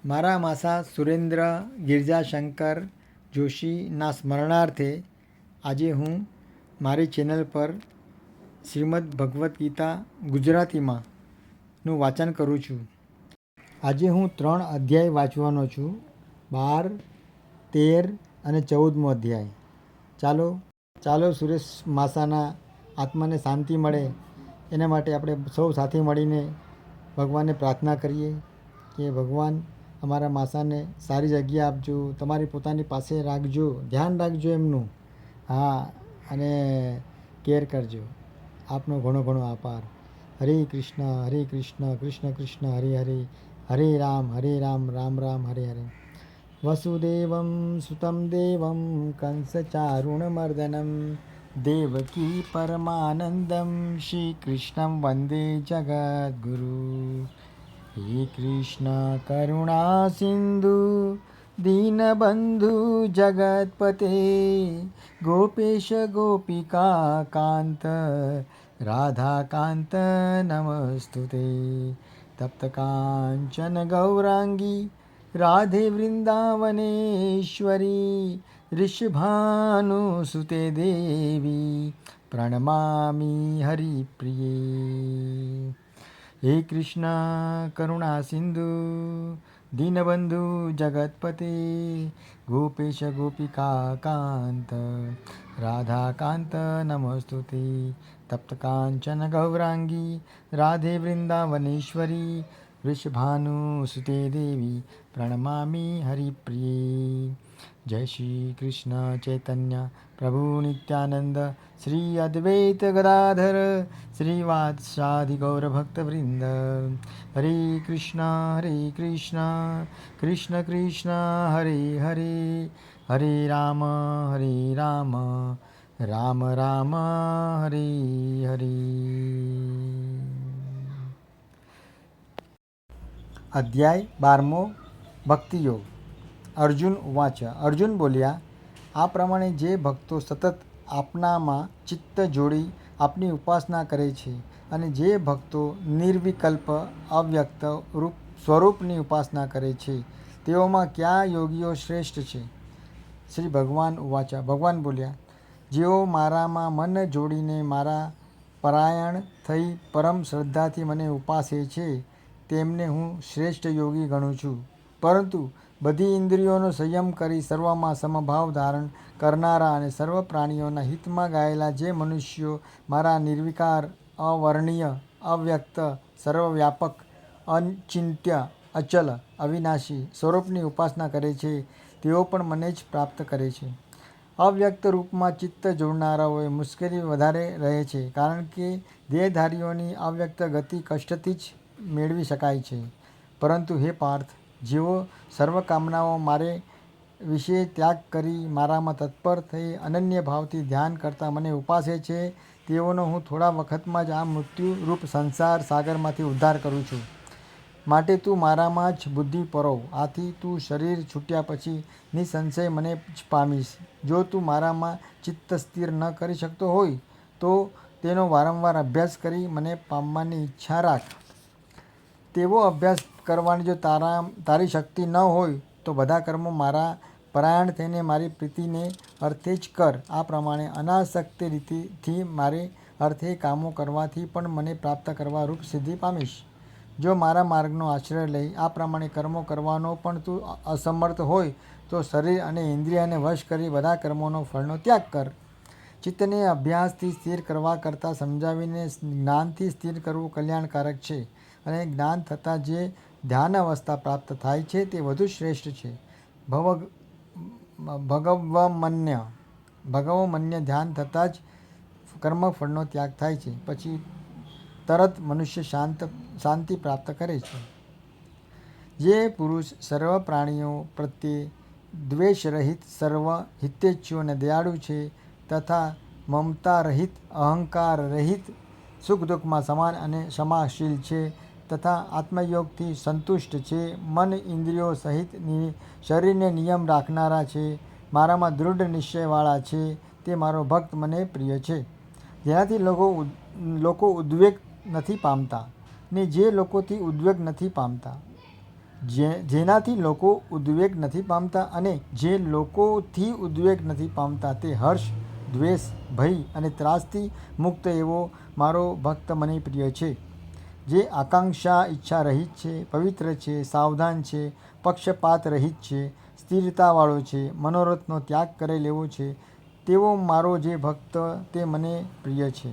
મારા માસા સુરેન્દ્ર ગિરજાશંકર જોશીના સ્મરણાર્થે આજે હું મારી ચેનલ પર શ્રીમદ્ ભગવદ્ ગીતા ગુજરાતીમાં નું વાંચન કરું છું. આજે હું 3 અધ્યાય વાંચવાનો છું, 12, 13 અને 14મો અધ્યાય. ચાલો સુરેશ માસાના આત્માને શાંતિ મળે એના માટે આપણે સૌ સાથે મળીને ભગવાનને પ્રાર્થના કરીએ કે ભગવાન અમારા માસાને સારી જગ્યા આપજો, તમારી પોતાની પાસે રાખજો, ધ્યાન રાખજો એમનું, હા, અને કેર કરજો. આપનો ઘણો ઘણો આભાર. હરે કૃષ્ણ કૃષ્ણ કૃષ્ણ હરે હરે, હરે રામ રામ રામ હરે હરે. વસુદેવમ સુતમ દેવમ કંસચારુણમર્દનમ દેવકી પરમાનંદમ શ્રી કૃષ્ણમ વંદે જગદ્ગુરુ. હે કૃષ્ણ કરુણા સિંધુ દીનબંધુ જગતપતે ગોપેશ ગોપિકા કાંત રાધાકાંત નમસ્તુતે. તપ્તકાંચન ગૌરાંગી રાધે વૃંદાવનેશ્વરી ऋषभानुसुते देवी प्रणमामि हरिप्रिये. हे कृष्ण करुणा सिंधु दीनबंधु जगतपते गोपेश गोपिका कांत राधाकांत नमस्तुते. तप्तकांचन गौरांगी राधे वृंदावनेश्वरी वृषभानुसुते देवी प्रणमामि हरिप्रिये. जय श्री कृष्ण चैतन्य प्रभु नित्यानंद श्री अद्वैत गदाधर श्रीवात्सादि गौर भक्तवृंद. हरे कृष्ण कृष्ण कृष्ण हरे हरे, हरे राम राम राम हरे हरे. અધ્યાય 12મો ભક્તિ યોગ. અર્જુન ઉવાચ. અર્જુન બોલ્યા, આ પ્રમાણે જે ભક્તો સતત આપનામાં ચિત્ત જોડી આપની ઉપાસના કરે છે અને જે ભક્તો નિર્વિકલ્પ અવ્યક્ત રૂપ સ્વરૂપની ઉપાસના કરે છે તેઓમાં કયા યોગીઓ શ્રેષ્ઠ છે? શ્રી ભગવાન ઉવાચ. ભગવાન બોલ્યા, જેઓ મારામાં મન જોડીને મારા પરાયણ થઈ પરમ શ્રદ્ધાથી મને ઉપાસે છે તેમને હું શ્રેષ્ઠ યોગી ગણું છું. પરંતુ બધી ઇન્દ્રિયોનો સંયમ કરી સર્વમાં સમભાવ ધારણ કરનારા અને સર્વ પ્રાણીઓના હિતમાં ગાયેલા જે મનુષ્યો મારા નિર્વિકાર, અવર્ણીય, અવ્યક્ત, સર્વવ્યાપક, અચિંત્ય, અચલ, અવિનાશી સ્વરૂપની ઉપાસના કરે છે તેઓ પણ મને જ પ્રાપ્ત કરે છે. અવ્યક્ત રૂપમાં ચિત્ત જોડનારાઓએ મુશ્કેલી વધારે રહે છે, કારણ કે દેહધારીઓની અવ્યક્ત ગતિ કષ્ટથી જ મેળવી શકાય છે. પરંતુ હે પાર્થ, જેઓ સર્વકામનાઓ મારે વિશે ત્યાગ કરી મારામાં તત્પર થઈ અનન્ય ભાવથી ધ્યાન કરતા મને ઉપાસે છે તેઓનો હું થોડા વખતમાં જ આ મૃત્યુરૂપ સંસાર સાગરમાંથી ઉદ્ધાર કરું છું. માટે તું મારામાં જ બુદ્ધિ પરોવ. આથી તું શરીર છૂટ્યા પછી નિસંશય મને જ પામીશ. જો તું મારામાં ચિત્ત સ્થિર ન કરી શકતો હોય તો તેનો વારંવાર અભ્યાસ કરી મને પામવાની ઈચ્છા રાખ. તેવો અભ્યાસ કરવાની જો તારી શક્તિ ન હોય તો બધા કર્મો મારા પરાયણ થઈને મારી પ્રીતિને અર્થે જ કર. આ પ્રમાણે અનાસક્ત રીતિથી મારે અર્થે કામો કરવાથી પણ મને પ્રાપ્ત કરવા રૂપ સિદ્ધિ પામીશ. જો મારા માર્ગનો આશ્રય લઈ આ પ્રમાણે કર્મો કરવાનો પણ તું અસમર્થ હોય તો શરીર અને ઇન્દ્રિયને વશ કરી બધા કર્મોનો ફળનો ત્યાગ કર. ચિત્તને અભ્યાસથી સ્થિર કરવા કરતાં સમજાવીને જ્ઞાનથી સ્થિર કરવું કલ્યાણકારક છે, અને જ્ઞાન થતાં જે ધ્યાન અવસ્થા પ્રાપ્ત થાય છે તે વધુ શ્રેષ્ઠ છે. ભગવમન્ય ધ્યાન થતાં જ કર્મફળનો ત્યાગ થાય છે, પછી તરત મનુષ્ય શાંતિ પ્રાપ્ત કરે છે. જે પુરુષ સર્વ પ્રાણીઓ પ્રત્યે દ્વેષ રહિત, સર્વ હિતેચ્છુ અને દયાળુ છે તથા મમતા રહિત, અહંકાર રહિત, સુખ દુઃખમાં સમાન અને ક્ષમાશીલ છે તથા આત્મયોગથી સંતુષ્ટ છે, મન ઇન્દ્રિયો સહિત શરીરને નિયમ રાખનારા છે, મારામાં દૃઢ નિશ્ચયવાળા છે, તે મારો ભક્ત મને પ્રિય છે. જેનાથી લોકો ઉદ્વેગ નથી પામતા ને જે લોકોથી ઉદ્વેગ નથી પામતા. જેનાથી લોકો ઉદ્વેગ નથી પામતા અને જે લોકોથી ઉદ્વેગ નથી પામતા તે હર્ષ, દ્વેષ, ભય અને ત્રાસથી મુક્ત એવો મારો ભક્ત મને પ્રિય છે. જે આકાંક્ષા ઈચ્છા રહિત છે, પવિત્ર છે, સાવધાન છે, પક્ષપાત રહિત છે, સ્થિરતાવાળો છે, મનોરથનો ત્યાગ કરેલ એવો છે, તેવો મારો જે ભક્ત તે મને પ્રિય છે.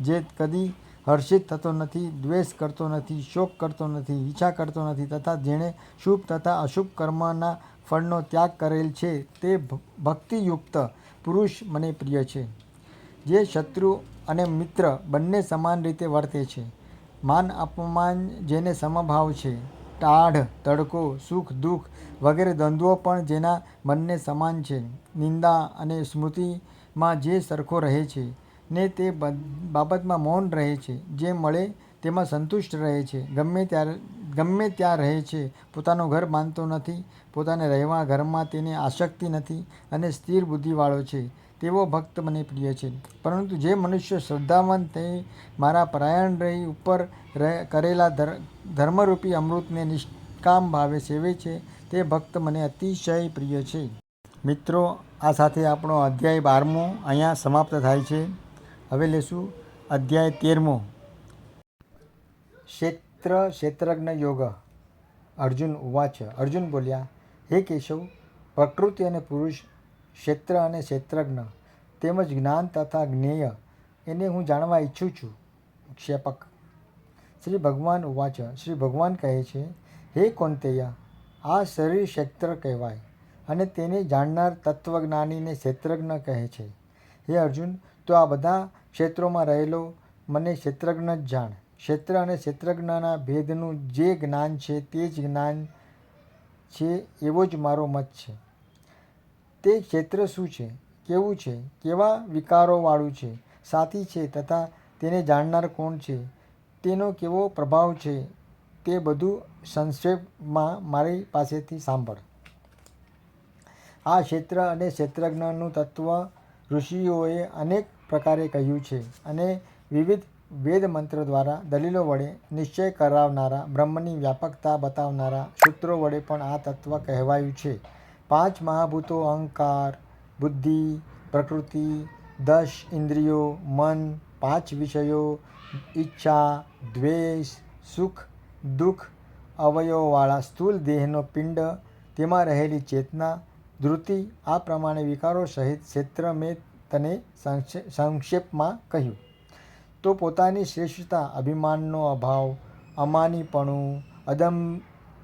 જે કદી હર્ષિત થતો નથી, દ્વેષ કરતો નથી, શોક કરતો નથી, ઈચ્છા કરતો નથી તથા જેણે શુભ તથા અશુભ કર્મના ફળનો ત્યાગ કરેલ છે તે ભક્તિયુક્ત પુરુષ મને પ્રિય છે. જે શત્રુ અને મિત્ર બંને સમાન રીતે વર્તે છે, માન અપમાન જેને સમભાવ છે, ટાઢ તડકો, સુખ દુઃખ વગેરે દ્વંદ્વો પણ જેના બંને સમાન છે, નિંદા અને સ્મૃતિમાં જે સરખો રહે છે ને તે બાબતમાં મૌન રહે છે, જે મળે તેમાં સંતુષ્ટ રહે છે, ગમે ત્યાં રહે છે, પોતાનું ઘર બાંધતો નથી, પોતાને રહેવા ઘરમાં તેને આસક્તિ નથી અને સ્થિર બુદ્ધિવાળો છે, તેવો ભક્ત મને પ્રિય છે. પરંતુ જે મનુષ્ય શ્રદ્ધાવંત થઈ મારા પરાયણ રહી ઉપર કરેલા ધર્મરૂપી અમૃતને નિષ્કામ ભાવે સેવે છે તે ભક્ત મને અતિશય પ્રિય છે. મિત્રો, આ સાથે આપણો અધ્યાય 12મો અહીંયા સમાપ્ત થાય છે. હવે લેશું અધ્યાય 13મો. ક્ષેત્રજ્ઞ યોગ. અર્જુન ઉવાચ. અર્જુન બોલ્યા, હે કેશવ, પ્રકૃતિ અને પુરુષ, ક્ષેત્ર અને ક્ષેત્રજ્ઞ તેમજ જ્ઞાન તથા જ્ઞેય એને હું જાણવા ઈચ્છું છું. ક્ષેપક. શ્રી ભગવાન ઉવાચ. શ્રી ભગવાન કહે છે, હે કૌંતેય, આ શરીર ક્ષેત્ર કહેવાય અને તેને જાણનાર તત્વજ્ઞાનીને ક્ષેત્રજ્ઞ કહે છે. હે અર્જુન, તો આ બધા ક્ષેત્રોમાં રહેલો મને ક્ષેત્રજ્ઞ જ જાણ. ક્ષેત્ર અને ક્ષેત્રજ્ઞના ભેદનું જે જ્ઞાન છે તે જ જ્ઞાન છે એવો જ મારો મત છે. તે ક્ષેત્ર શું છે, કેવું છે, કેવા વિકારોવાળું છે, સાથી છે તથા તેને જાણનાર કોણ છે, તેનો કેવો પ્રભાવ છે તે બધું સંક્ષેપમાં મારી પાસેથી સાંભળ. આ ક્ષેત્ર અને ક્ષેત્રજ્ઞનું તત્વ ઋષિઓએ અનેક પ્રકારે કહ્યું છે અને વિવિધ વેદમંત્રો દ્વારા દલીલો વડે નિશ્ચય કરાવનારા, બ્રહ્મની વ્યાપકતા બતાવનારા સૂત્રો વડે પણ આ તત્વ કહેવાયું છે. 5 મહાભૂતો અહંકાર, બુદ્ધિ, પ્રકૃતિ, 10 ઇન્દ્રિયો, મન, 5 વિષયો, ઈચ્છા, દ્વેષ, સુખ દુઃખ, અવયવોવાળા સ્થૂળ દેહનો પિંડ, તેમાં રહેલી ચેતના, ધૃતિ, આ પ્રમાણે વિકારો સહિત ક્ષેત્ર મેં તને સંક્ષેપમાં કહ્યું. તો પોતાની શ્રેષ્ઠતા, અભિમાનનો અભાવ, અમાનીપણું,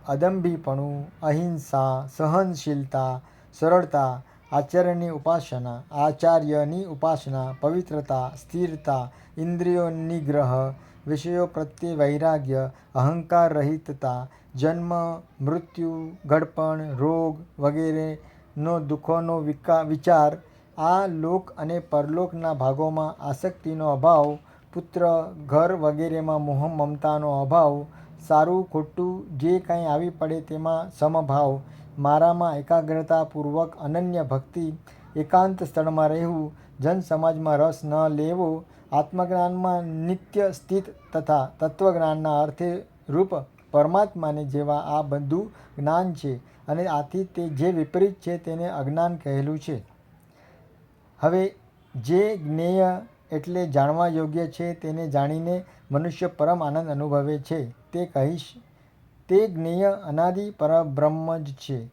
અદંભીપણું, અહિંસા, સહનશીલતા, સરળતા, આચાર્યની ઉપાસના, પવિત્રતા, સ્થિરતા, ઇન્દ્રિયો નિગ્રહ, વિષયો પ્રત્યે વૈરાગ્ય, અહંકાર રહિતતા, જન્મ, મૃત્યુ, ઘડપણ, રોગ વગેરેનો દુઃખોનો વિચાર, આ લોક અને પરલોકના ભાગોમાં આસક્તિનો અભાવ, પુત્ર, ઘર વગેરેમાં મોહ મમતાનો અભાવ, સારું ખોટું જે કંઈ આવી પડે તેમાં સમભાવ, મારામાં એકાગ્રતાપૂર્વક અનન્ય ભક્તિ, એકાંત સ્થળમાં રહેવું, જનસમાજમાં રસ ન લેવો, આત્મજ્ઞાનમાં નિત્ય સ્થિત તથા તત્વજ્ઞાનના અર્થે રૂપ પરમાત્માને જેવા આ બધું જ્ઞાન છે અને આથી તે જે વિપરીત છે તેને અજ્ઞાન કહેલું છે. હવે જે જ્ઞેય એટલે જાણવા યોગ્ય છે તેને જાણીને મનુષ્ય પરમ આનંદ અનુભવે છે તે જ્ઞેય અનાદિ પરબ્રહ્મ જ છે.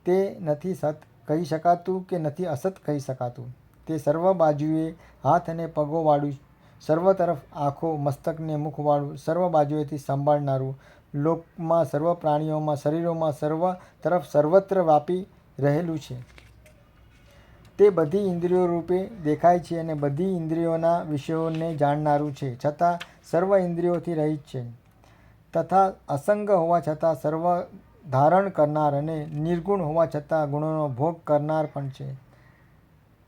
તે નથી સત કહી શકાતું કે નથી અસત કહી શકાતું. તે સર્વ બાજુએ હાથ અને પગોવાળું, સર્વ તરફ આંખો, મસ્તકને મુખવાળું, સર્વ બાજુએથી સંભાળનારું, લોકમાં સર્વ પ્રાણીઓમાં, શરીરોમાં સર્વ તરફ સર્વત્ર વ્યાપી રહેલું છે. તે બધી ઇન્દ્રિયો રૂપે દેખાય છે અને બધી ઇન્દ્રિયોના વિષયોને જાણનારું છે, છતાં સર્વ ઇન્દ્રિયોથી રહિત છે, તથા અસંગ હોવા છતાં સર્વ ધારણ કરનાર અને નિર્ગુણ હોવા છતાં ગુણોનો ભોગ કરનાર પણ છે.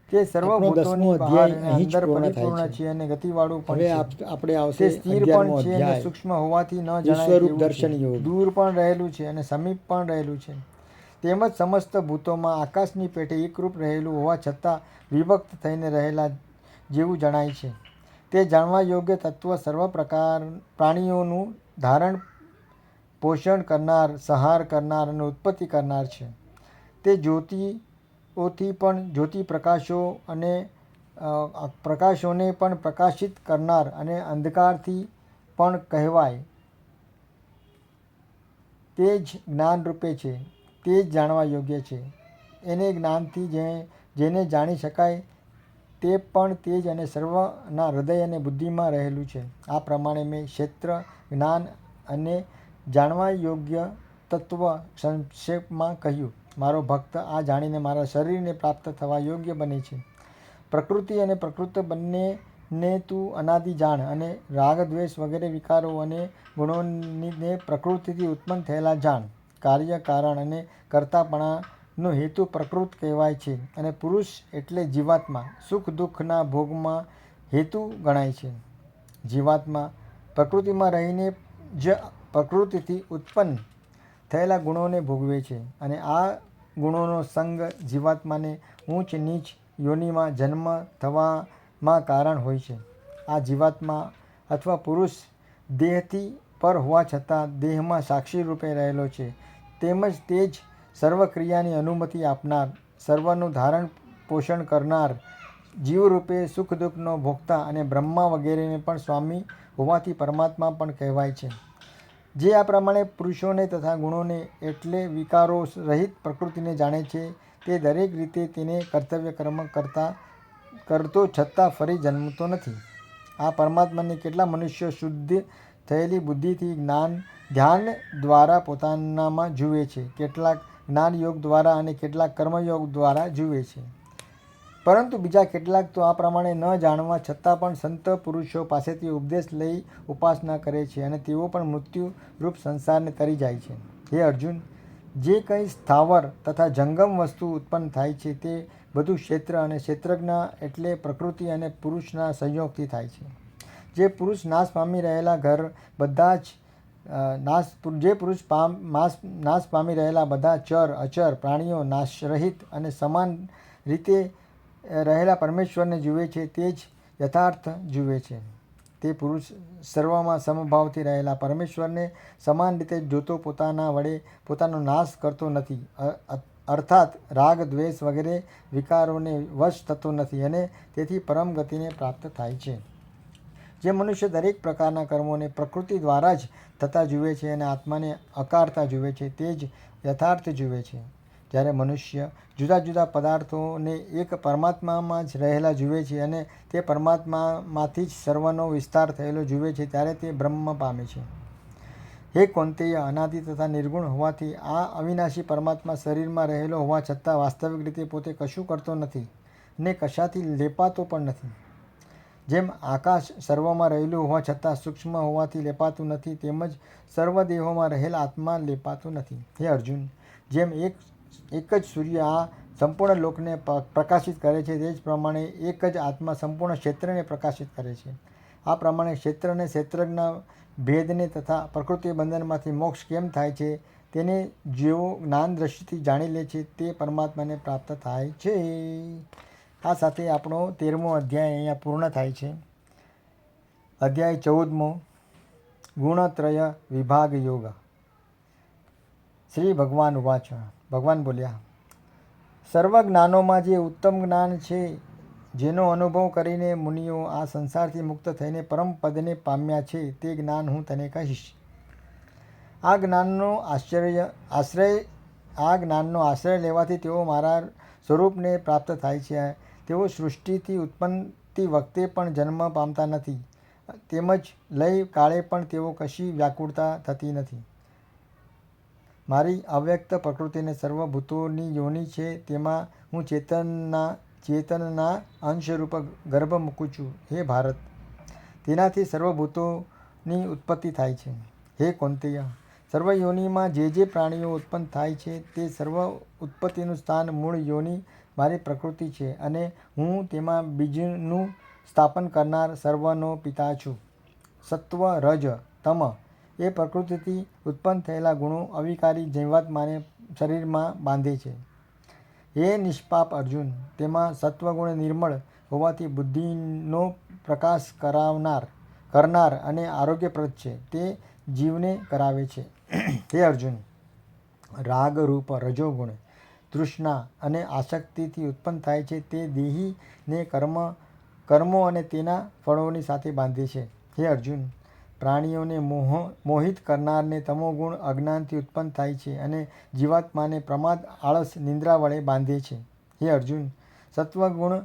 તે સર્વભૂતોની બહાર અને અંદર પરિપૂર્ણ છે અને ગતિવાળું પણ છે. તે સ્થિર પણ છે અને સૂક્ષ્મ હોવાથી ન જણાય તેવું છે, દૂર પણ રહેલું છે અને સમીપ પણ રહેલું છે. તેમજ સમસ્ત ભૂતોમાં આકાશની પેઠે એકરૂપ રહેલું હોવા છતાં વિભક્ત થઈને રહેલા જેવું જણાય છે. તે જાણવા યોગ્ય તત્વ સર્વ પ્રકાર પ્રાણીઓનું ધારણ પોષણ કરનાર, સંહાર કરનાર અને ઉત્પત્તિ કરનાર છે. તે જ્યોતિઓથી પણ જ્યોતિ પ્રકાશોને પણ પ્રકાશિત કરનાર અને અંધકારથી પણ કહેવાય. તે જ જ્ઞાન રૂપે છે, તે જ જાણવા યોગ્ય છે. એને જ્ઞાનથી જેને જાણી શકાય તે પણ તે જ અને સર્વના હૃદય અને બુદ્ધિમાં રહેલું છે. આ પ્રમાણે મેં ક્ષેત્ર, જ્ઞાન અને જાણવા યોગ્ય તત્વ સંક્ષેપમાં કહ્યું. મારો ભક્ત આ જાણીને મારા શરીરને પ્રાપ્ત થવા યોગ્ય બને છે. પ્રકૃતિ અને પ્રકૃત બંનેને તું અનાદિ જાણ અને રાગ, દ્વેષ વગેરે વિકારો અને ગુણોને પ્રકૃતિથી ઉત્પન્ન થયેલા જાણ. કાર્ય, કારણ અને કર્તાપણાનો હેતુ પ્રકૃત કહેવાય છે અને પુરુષ એટલે જીવાત્મા સુખ દુઃખના ભોગમાં હેતુ ગણાય છે. જીવાત્મા પ્રકૃતિમાં રહીને જ પ્રકૃતિથી ઉત્પન્ન થયેલા ગુણોને ભોગવે છે અને આ ગુણોનો સંગ જીવાત્માને ઊંચ નીચ યોનિમાં જન્મ થવામાં કારણ હોય છે. આ જીવાત્મા અથવા પુરુષ દેહથી પર હોવા છતાં દેહમાં સાક્ષી રૂપે રહેલો છે. તેમજ તે જ સર્વ ક્રિયાની અનુમતિ આપનાર, સર્વનું ધારણ પોષણ કરનાર, જીવરૂપે સુખ દુઃખનો ભોગતા અને બ્રહ્મા વગેરેને પણ સ્વામી હોવાથી પરમાત્મા પણ કહેવાય છે. જે આ પ્રમાણે પુરુષોને તથા ગુણોને એટલે વિકારો રહિત પ્રકૃતિને જાણે છે તે દરેક રીતે તેને કર્તવ્ય કર્મ કરતો છતાં ફરી જન્મતો નથી. આ પરમાત્માને કેટલા મનુષ્યો શુદ્ધ થયેલી બુદ્ધિથી ધ્યાન દ્વારા પોતાનામાં જુએ છે, કેટલાક જ્ઞાન યોગ દ્વારા અને કેટલાક કર્મયોગ દ્વારા જુએ છે. પરંતુ બીજા કેટલાક તો આ પ્રમાણે ન જાણવા છતાં પણ સંત પુરુષો પાસેથી ઉપદેશ લઈ ઉપાસના કરે છે અને તેઓ પણ મૃત્યુ રૂપ સંસારને તરી જાય છે. હે અર્જુન, જે કંઈ સ્થાવર તથા જંગમ વસ્તુ ઉત્પન્ન થાય છે તે બધું ક્ષેત્ર અને ક્ષેત્રજ્ઞ એટલે પ્રકૃતિ અને પુરુષના સંયોગથી થાય છે. જે પુરુષ નાશ પામી રહેલા બધા ચર અચર પ્રાણીઓ નાશરહિત અને સમાન રીતે રહેલા પરમેશ્વરને જુએ છે તે જ યથાર્થ જુએ છે. તે પુરુષ સર્વમાં સમભાવથી રહેલા પરમેશ્વરને સમાન રીતે જોતો પોતાના વડે પોતાનો નાશ કરતો નથી, અર્થાત રાગ, દ્વેષ વગેરે વિકારોને વશ થતો નથી અને તેથી પરમ ગતિને પ્રાપ્ત થાય છે. જે મનુષ્ય દરેક પ્રકારના કર્મોને પ્રકૃતિ દ્વારા જ થતા જુએ છે અને આત્માને અકારતા જુએ છે તે જ યથાર્થ જુએ છે. જ્યારે મનુષ્ય જુદા જુદા પદાર્થોને એક પરમાત્મામાં જ રહેલા જુએ છે અને તે પરમાત્મામાંથી જ સર્વનો વિસ્તાર થયેલો જુએ છે ત્યારે તે બ્રહ્મ પામે છે. હે કૌંતેય, અનાદિ તથા નિર્ગુણ હોવાથી આ અવિનાશી પરમાત્મા શરીરમાં રહેલો હોવા છતાં વાસ્તવિક રીતે પોતે કશું કરતો નથી ને કશાથી લેપાતો પણ નથી. જેમ આકાશ સર્વમાં રહેલું હોવા છતાં સૂક્ષ્મ હોવાથી લેપાતું નથી, તેમજ સર્વ દેહોમાં રહેલ આત્મા લેપાતું નથી. હે અર્જુન, જેમ એક જ સૂર્ય આ સંપૂર્ણ લોકને પ્રકાશિત કરે છે તે જ પ્રમાણે એક જ આત્મા સંપૂર્ણ ક્ષેત્રને પ્રકાશિત કરે છે. આ પ્રમાણે ક્ષેત્ર અને ક્ષેત્રજ્ઞ ભેદને તથા પ્રકૃતિ બંધનમાંથી મોક્ષ કેમ થાય છે તેને જેઓ જ્ઞાન દ્રષ્ટિથી જાણી લે છે તે પરમાત્માને પ્રાપ્ત થાય છે. આ સાથે આપણો 13મો અધ્યાય અહીંયા પૂર્ણ થાય છે. અધ્યાય 14મો, ગુણત્રય વિભાગ યોગ. શ્રી ભગવાન ઉવાચ. ભગવાન બોલ્યા, સર્વ જ્ઞાનોમાં જે ઉત્તમ જ્ઞાન છે જેનો અનુભવ કરીને મુનિઓ આ સંસારથી મુક્ત થઈને પરમ પદને પામ્યા છે તે જ્ઞાન હું તને કહીશ. આ જ્ઞાનનો આશ્રય લેવાથી તેઓ મારા સ્વરૂપને પ્રાપ્ત થાય છે. તેઓ સૃષ્ટિથી ઉત્પત્તિ વખતે પણ જન્મ પામતા નથી, તેમજ લય કાળે પણ તેઓ કશી વ્યાકુળતા થતી નથી. મારી અવ્યક્ત પ્રકૃતિને સર્વભૂતોની યોનિ છે તેમાં હું ચેતનના અંશરૂપ ગર્ભ મૂકું છું. હે ભારત, તેનાથી સર્વભૂતોની ઉત્પત્તિ થાય છે. હે કૌંતેય, સર્વ યોનિમાં જે પ્રાણીઓ ઉત્પન્ન થાય છે તે સર્વ ઉત્પત્તિનું સ્થાન મૂળ યોનિ મારી પ્રકૃતિ છે અને હું તેમાં બીજનું સ્થાપન કરનાર સર્વનો પિતા છું. સત્વ, રજ, તમ એ પ્રકૃતિથી ઉત્પન્ન થયેલા ગુણો અવિકારી જીવાત્માને શરીરમાં બાંધે છે. હે નિષ્પાપ અર્જુન, તેમાં સત્વગુણ નિર્મળ હોવાથી બુદ્ધિનો પ્રકાશ કરનાર અને આરોગ્યપ્રદ છે. તે જીવને કરાવે છે. હે અર્જુન, રાગ રૂપ રજોગુણ તૃષ્ણા અને આસક્તિથી ઉત્પન્ન થાય છે તે દેહીને કર્મો અને તેના ફળોની સાથે બાંધે છે. હે અર્જુન, પ્રાણીઓને મોહિત કરનારને તમોગુણ અજ્ઞાનથી ઉત્પન્ન થાય છે અને જીવાત્માને પ્રમાદ આળસ નિંદ્રા વડે બાંધે છે. હે અર્જુન, સત્વગુણ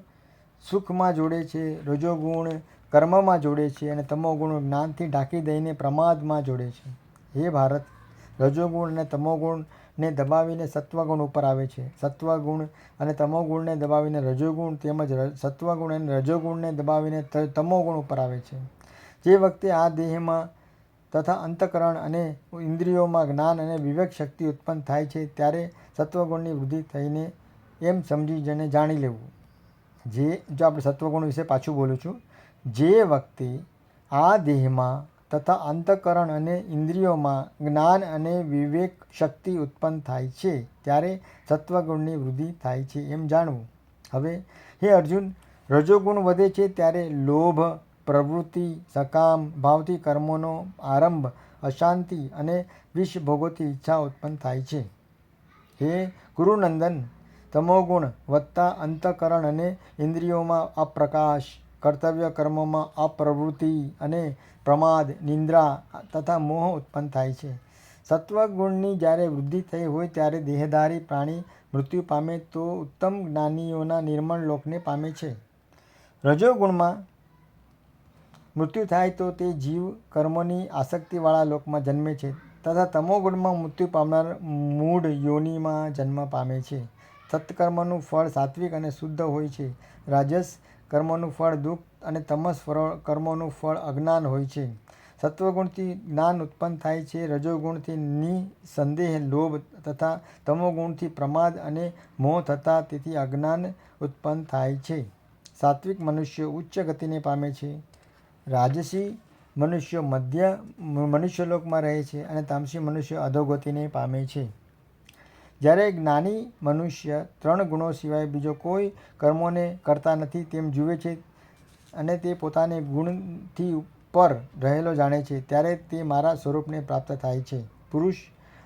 સુખમાં જોડે છે, રજોગુણ કર્મમાં જોડે છે અને તમોગુણ જ્ઞાનથી ઢાંકી દઈને પ્રમાદમાં જોડે છે. હે ભારત, રજોગુણ અને તમોગુણને દબાવીને સત્વગુણ ઉપર આવે છે. સત્વગુણ અને તમોગુણને દબાવીને રજોગુણ તેમજ સત્વગુણ અને રજોગુણને દબાવીને તમોગુણ ઉપર આવે છે. જે વખતે આ દેહમાં તથા અંતઃકરણ અને ઇન્દ્રિયોમાં જ્ઞાન અને વિવેક શક્તિ ઉત્પન્ન થાય છે ત્યારે સત્વગુણની વૃદ્ધિ થઈને એમ સમજીને જાણી લેવું. જો આપણે સત્વગુણ વિશે પાછું બોલું છું, જે વખતે આ દેહમાં તથા અંતઃકરણ અને ઇન્દ્રિયોમાં જ્ઞાન અને વિવેક શક્તિ ઉત્પન્ન થાય છે ત્યારે સત્વગુણની વૃદ્ધિ થાય છે એમ જાણવું. હવે હે અર્જુન, રજોગુણ વધે છે ત્યારે લોભ, પ્રવૃત્તિ, સકામ ભાવથી કર્મોનો આરંભ, અશાંતિ અને વિષ ભોગોથી ઈચ્છા ઉત્પન્ન થાય છે. હે કુરુનંદન, તમોગુણ વધતા અંતઃકરણ અને ઇન્દ્રિયોમાં અપ્રકાશ, કર્તવ્ય કર્મોમાં અપ્રવૃત્તિ અને પ્રમાદ, નિંદ્રા તથા મોહ ઉત્પન્ન થાય છે. સત્વગુણની જ્યારે વૃદ્ધિ થઈ હોય ત્યારે દેહધારી પ્રાણી મૃત્યુ પામે તો ઉત્તમ જ્ઞાનીઓના નિર્મળ લોકને પામે છે. રજોગુણમાં મૃત્યુ થાય તો તે જીવ કર્મોની આસક્તિવાળા લોકમાં જન્મે છે તથા તમોગુણમાં મૃત્યુ પામનાર મૂઢ યોનિમાં જન્મ પામે છે. સત્કર્મનું ફળ સાત્વિક અને શુદ્ધ હોય છે, રાજસ કર્મોનું ફળ દુઃખ અને તમસ કર્મોનું ફળ અજ્ઞાન હોય છે. સત્વગુણથી જ્ઞાન ઉત્પન્ન થાય છે, રજોગુણથી નિસંદેહ લોભ તથા તમોગુણથી પ્રમાદ અને મોહ થતા તેથી અજ્ઞાન ઉત્પન્ન થાય છે. સાત્વિક મનુષ્યો ઉચ્ચ ગતિને પામે છે, રાજસી મનુષ્યો મનુષ્યલોકમાં રહે છે અને તામસી મનુષ્યો અધોગતિને પામે છે. જ્યારે જ્ઞાની મનુષ્ય 3 ગુણો સિવાય બીજો કોઈ કર્મોને કરતા નથી તેમ જુએ છે અને તે પોતાને ગુણથી ઉપર રહેલો જાણે છે ત્યારે તે મારા સ્વરૂપને પ્રાપ્ત થાય છે. પુરુષ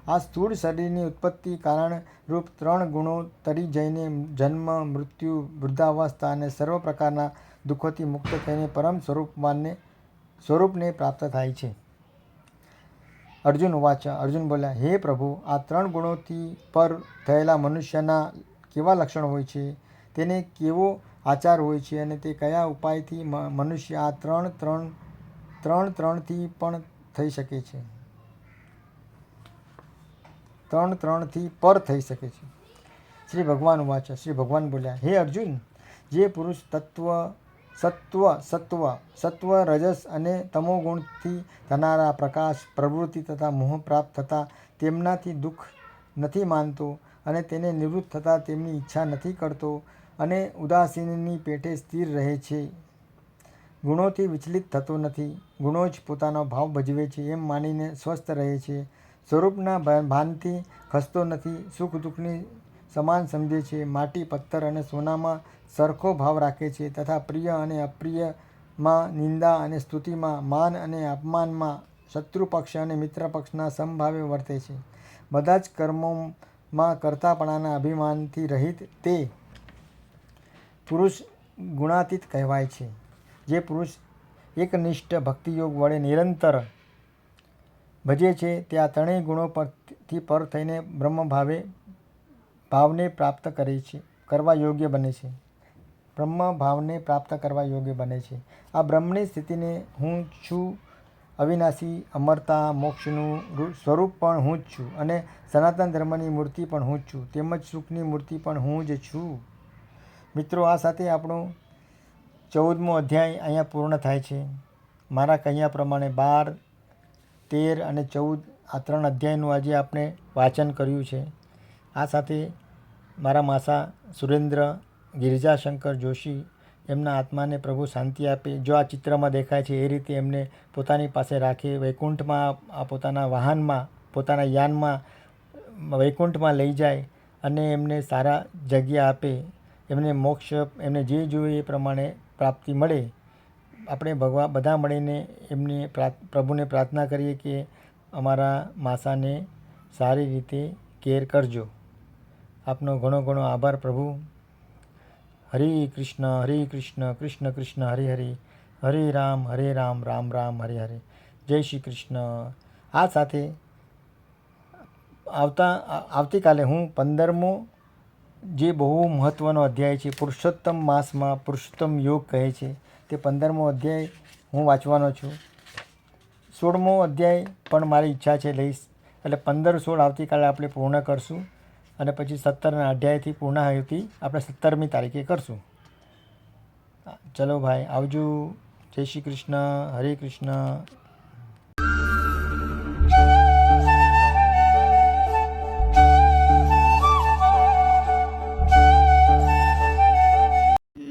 આ સ્થૂળ શરીરની ઉત્પત્તિ કારણ રૂપ 3 ગુણો તરી જઈને જન્મ, મૃત્યુ, વૃદ્ધાવસ્થા અને સર્વ પ્રકારના દુઃખોથી મુક્ત થઈને પરમ સ્વરૂપને પ્રાપ્ત થાય છે. અર્જુન ઉવાચ, અર્જુન બોલ્યા, હે પ્રભુ, આ 3 ગુણોથી પર થયેલા મનુષ્યના કેવા લક્ષણ હોય છે, તેને કેવો આચાર હોય છે અને તે કયા ઉપાયથી મનુષ્ય આ ત્રણથી પણ થઈ શકે છે, ત્રણથી પર થઈ શકે છે. શ્રી ભગવાન ઉવાચ, શ્રી ભગવાન બોલ્યા, હે અર્જુન, જે પુરુષ સત્વ, રજસ અને તમોગુણથી થનારા પ્રકાશ, પ્રવૃત્તિ તથા મોહ પ્રાપ્ત થતાં તેમનાથી દુઃખ નથી માનતો અને તેને નિવૃત્ત થતાં તેમની ઈચ્છા નથી કરતો અને ઉદાસીનની પેઠે સ્થિર રહે છે, ગુણોથી વિચલિત થતો નથી, ગુણો જ પોતાનો ભાવ ભજવે છે એમ માનીને સ્વસ્થ રહે છે, સ્વરૂપના ભાનથી ખસતો નથી, સુખ દુઃખની સમાન સમજે છે, માટી, પથ્થર અને સોનામાં સરખો ભાવ રાખે છે તથા પ્રિય અને અપ્રિયમાં, નિંદા અને સ્તુતિમાં, માન અને અપમાનમાં, શત્રુ પક્ષ અને મિત્ર પક્ષના સમભાવે વર્તે છે. બધા જ કર્મોમાં કર્તાપણાના અભિમાનથી રહિત તે પુરુષ ગુણાતીત કહેવાય છે. જે પુરુષ એકનિષ્ઠ ભક્તિયોગ વડે નિરંતર ભજે છે તે આ 3 ગુણો પરથી પર થઈને બ્રહ્મ ભાવને પ્રાપ્ત કરવા યોગ્ય બને છે. બ્રહ્મ ભાવને પ્રાપ્ત કરવા યોગ્ય બને છે. આ બ્રહ્મની સ્થિતિને હું છું, અવિનાશી, અમરતા, મોક્ષનું સ્વરૂપ પણ હું જ છું અને સનાતન ધર્મની મૂર્તિ પણ હું જ છું તેમજ સુખની મૂર્તિ પણ હું જ છું. મિત્રો, આ સાથે આપણો 14મો અધ્યાય અહીંયા પૂર્ણ થાય છે. મારા કહ્યા પ્રમાણે 12, 13 અને 14 આ 3 અધ્યાયનું આજે આપણે વાંચન કર્યું છે. આ સાથે મારા માસા સુરેન્દ્ર ગિરિજાશંકર જોશી, એમના આત્માને પ્રભુ શાંતિ આપે. જો આ ચિત્રમાં દેખાય છે એ રીતે એમને પોતાની પાસે રાખે, વૈકુંઠમાં પોતાના વાહનમાં, પોતાના યાનમાં વૈકુંઠમાં લઈ જાય અને એમને સારા જગ્યા આપે, એમને મોક્ષ, એમને જે જોઈએ એ પ્રમાણે પ્રાપ્તિ મળે. આપણે બધા મળીને પ્રભુને પ્રાર્થના કરીએ કે અમારા માસાને સારી રીતે કેર કરજો. આપનો ઘણો ઘણો આભાર પ્રભુ. હરે કૃષ્ણ કૃષ્ણ કૃષ્ણ હરે હરે, હરે રામ રામ રામ હરે હરે. જય શ્રી કૃષ્ણ. આ સાથે આવતીકાલે હું 15મો જે બહુ મહત્ત્વનો અધ્યાય છે, પુરુષોત્તમ માસમાં પુરુષોત્તમ યોગ કહે છે, તે 15મો અધ્યાય હું વાંચવાનો છું. 16મો અધ્યાય પણ મારી ઈચ્છા છે લઈશ. એટલે 15, 16 આવતીકાલે આપણે પૂર્ણ કરશું અને પછી 17ના અધ્યાયથી પૂર્ણાહુતિ આપણે 17મી તારીખે કરશું. ચલો ભાઈ, આવજો. જય શ્રી કૃષ્ણ. હરે કૃષ્ણ.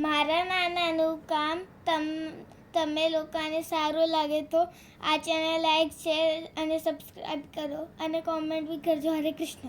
મારા નાનાનું કામ તમે લોકોને સારું લાગે તો આ ચેનલ લાઈક, શેર અને સબસ્ક્રાઈબ કરો અને કોમેન્ટ બી કરજો. હરે કૃષ્ણ.